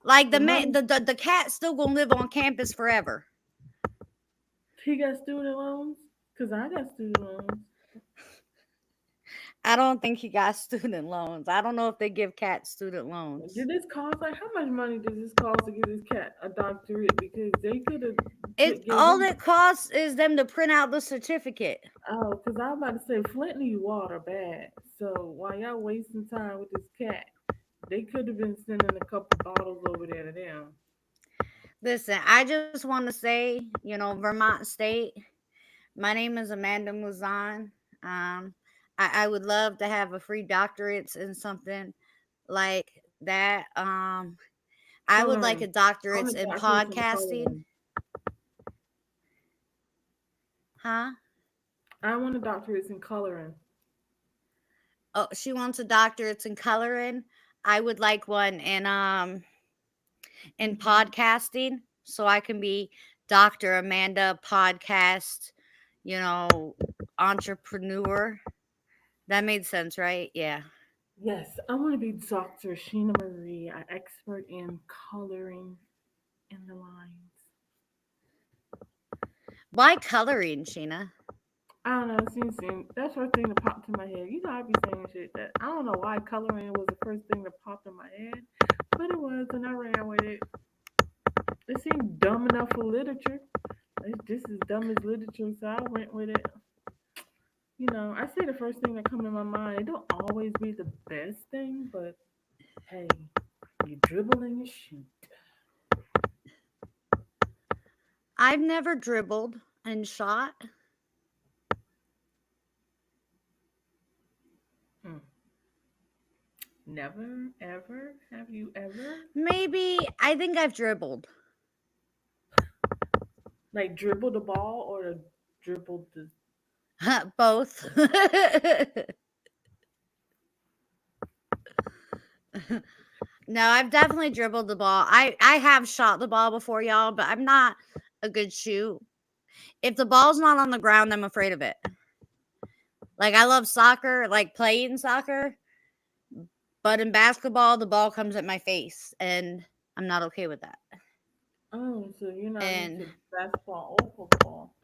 Like the The man, money the cat still gonna live on campus forever. he got student loans. Cause I got student loans. I don't think he got student loans. I don't know if they give cats student loans. Did this cost like how much money does this cost to give this cat a doctorate? Because they could have It gave all him. it costs is them to print out the certificate. Oh, cause I was about to say Flint need water bad. So while y'all wasting time with this cat, they could have been sending a couple bottles over there to them. Listen, I just want to say, Vermont State. My name is Amanda Muzan. Um, I would love to have a free doctorate in something like that. I would like a Coloring. I doctorate want a in doctorate in podcasting. coloring. Huh? I want a doctorate in coloring. Oh, she wants a doctorate in coloring. I would like one in Hmm. podcasting, so I can be Dr. Amanda podcast, you know, entrepreneur. That made sense, right? Yeah. Yes, I want to be Dr. Sheena Marie, an expert in coloring in the lines. Why coloring, Sheena? I don't know. It seems that's the first thing that popped in my head. You know, I be saying shit that I don't know why coloring was the first thing that popped in my head, but it was, and I ran with it. It seemed dumb enough for literature. It's just as dumb as literature, so I went with it. You know, I say the first thing that come to my mind. It don't always be the best thing, but hey, you dribble and you shoot. I've never dribbled and shot. Mm. Never, ever. Have you ever Maybe I think I've dribbled. like dribbled the ball or dribbled the? Both. No, I've definitely dribbled the ball. I have shot the ball before, y'all, but I'm not a good shoot. If the ball's not on the ground, I'm afraid of it. Like I love soccer, like playing soccer, but in basketball, the ball comes at my face, and I'm not okay with that. Oh, so you're not And into basketball or football?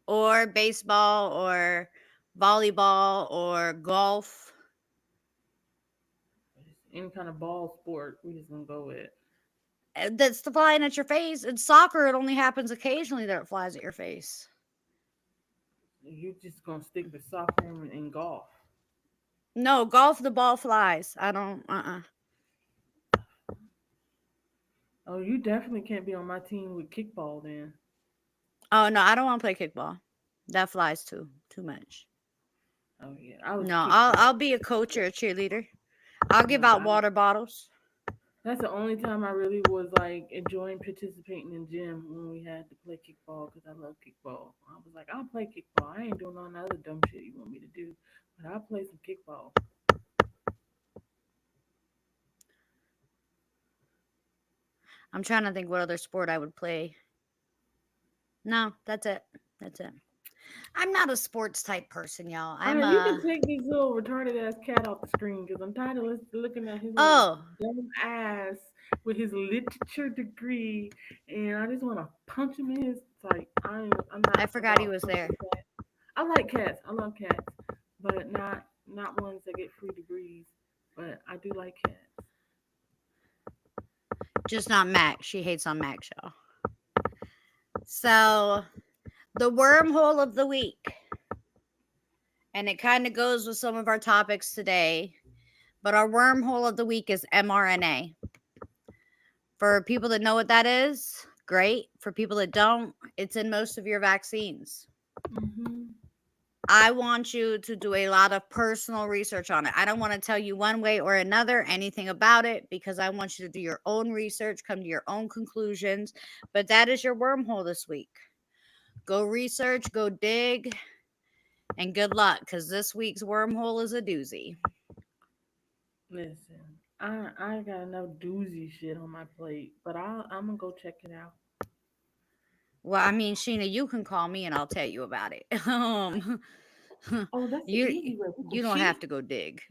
or baseball or volleyball or golf. Any kind of ball sport, we just gonna go with. That's the flying at your face. In soccer, it only happens occasionally that it flies at your face. You're just gonna stick with soccer and golf. No, golf, the ball flies. I don't, Oh, you definitely can't be on my team with kickball then. Oh, no, I don't want to play kickball. That flies too much. Oh yeah, I was No, kickball. I'll be a coach or a cheerleader. I'll give No, out water bottles. that's the only time I really was like enjoying participating in gym when we had to play kickball because I love kickball. I was like, I'll play kickball. I ain't doing all the other dumb shit you want me to do, but I'll play some kickball. I'm trying to think what other sport I would play. No, that's it. That's it. I'm not a sports type person, y'all. All I'm right, you can a take this little retarded ass cat off the screen because I'm tired of looking at his little oh, dumb ass with his literature degree, and I just want to punch him in his like. I'm I not forgot he about was there. punching cats. I like cats. I love cats, but not ones that get free degrees. But I do like cats. Just not Mac. She hates on Mac show. So the wormhole of the week. And it kind of goes with some of our topics today. But our wormhole of the week is mRNA. For people that know what that is, great. For people that don't, it's in most of your vaccines. Hmm. I want you to do a lot of personal research on it. I don't want to tell you one way or another anything about it because I want you to do your own research, come to your own conclusions. But that is your wormhole this week. Go research, go dig, and good luck because this week's wormhole is a doozy. Listen, I got enough doozy shit on my plate, but I'm gonna go check it out. Well, I mean, Sheena, you can call me and I'll tell you about it. Oh, that's the you easy way. We can you don't have cheat. to go dig.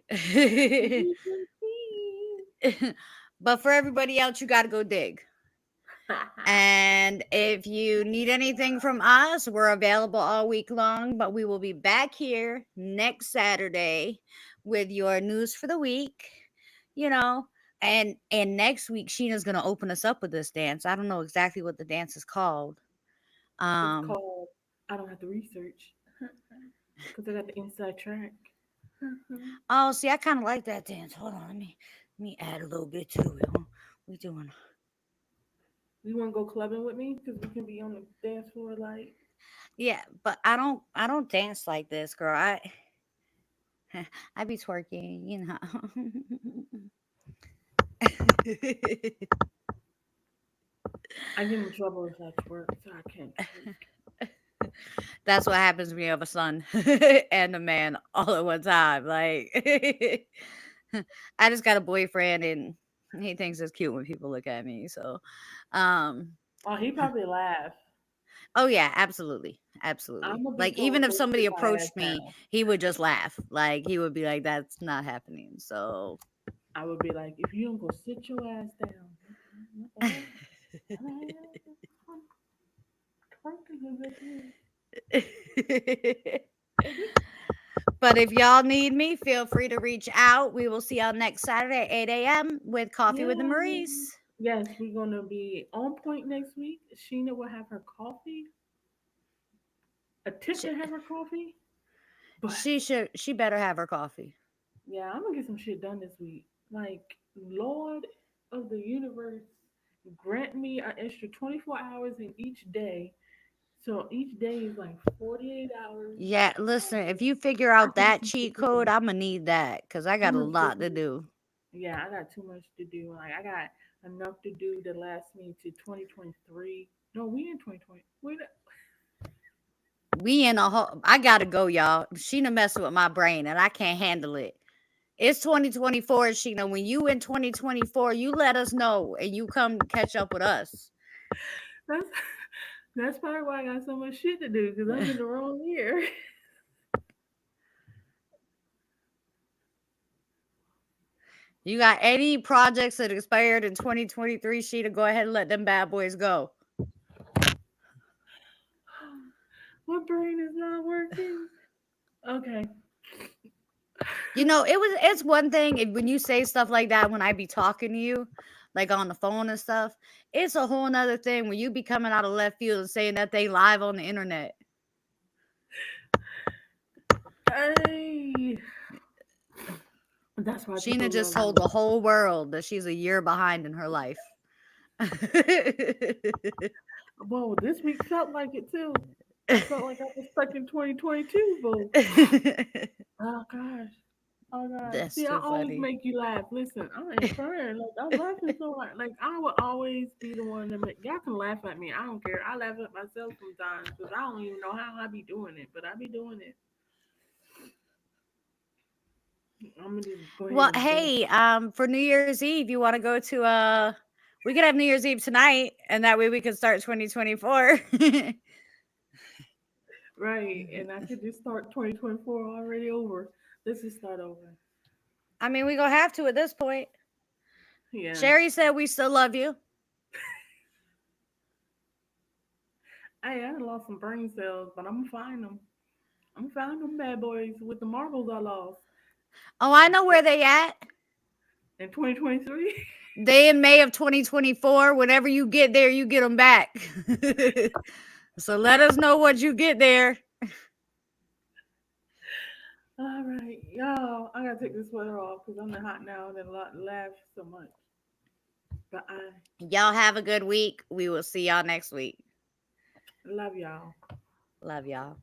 We can cheat. But for everybody else, you got to go dig. And if you need anything from us, we're available all week long, but we will be back here next Saturday with your news for the week. You know, and next week Sheena's going to open us up with this dance. I don't know exactly what the dance is called. It's Um called I don't have to research because I got the inside track. oh, see, I kind of like that dance. Hold on, let me add a little bit to it. Huh? We doing You want to go clubbing with me? Because we can be on the dance floor like. Yeah, but I don't dance like this, girl. I be twerking, you know. I get in trouble if I twerk, so I can't twerk. That's what happens when you have a son and a man all at one time. Like I just got a boyfriend and he thinks it's cute when people look at me. So um Oh, he probably laugh. oh yeah, absolutely. I'm Absolutely. gonna be Like told even to if go sit somebody my ass approached me, down. he would just laugh. Like he would be like that's not happening. So I would be like, if you don't go sit your ass down, what the hell? I'm twerking over here. But if y'all need me, feel free to reach out. We will see y'all next Saturday at 8 a.m. with Coffee with the Yeah. Maurice. Yes, we're gonna be on point next week. Sheena will have her coffee. Attempt She, to have her coffee. But she better have her coffee. yeah, I'm gonna get some shit done this week. Like Lord of the universe, grant me an extra 24 hours in each day. So each day is like 48 hours. Yeah, listen, if you figure I out can do that some cheat shit today. code, I'm gonna need that because I got Too a much shit lot to to do. do. Yeah, I got too much to do. Like I got enough to do to last me to 2023. No, we in 2020. We in a whole. I gotta go, y'all. Sheena messing with my brain, and I can't handle it. It's 2024, Sheena. When you in 2024, you let us know and you come catch up with us. That's that's probably why I got so much shit to do because I'm in the wrong year. You got any projects that expired in 2023, Sheena? Go ahead and let them bad boys go. My brain is not working. Okay. You know, it's one thing when you say stuff like that when I be talking to you, like on the phone and stuff. It's a whole nother thing when you be coming out of left field and saying that they live on the internet. Hey, that's why Sheena people just love told me. the whole world that she's a year behind in her life. Whoa, this week felt like it too. I felt like I was stuck in 2022, boo. Oh gosh. Oh gosh. That's See, I too always funny. make you laugh. Listen, I ain't crying. Like I'm laughing so hard. Like I will always be the one that make y'all can laugh at me. I don't care. I laugh at myself sometimes because I don't even know how I be doing it, but I be doing it. I'm gonna just go ahead Well, and vent. hey, for New Year's Eve, you want to go to we could have New Year's Eve tonight and that way we could start 2024. Right, and I could just start 2024 already over. Let's just start over. I mean, we gonna have to at this point. Yeah. Sherry said we still love you. Hey, I done lost some brain cells, but I'm gonna find them. I'm gonna find them bad boys with the marbles I lost Oh, I know where they at. in 2023. They in May of 2024. Whenever you get there, you get them back. So let us know what you get there. All right, y'all. I gotta take this sweater off because I'm hot now and laugh so much. But I Y'all have a good week. We will see y'all next week. love y'all. Love y'all.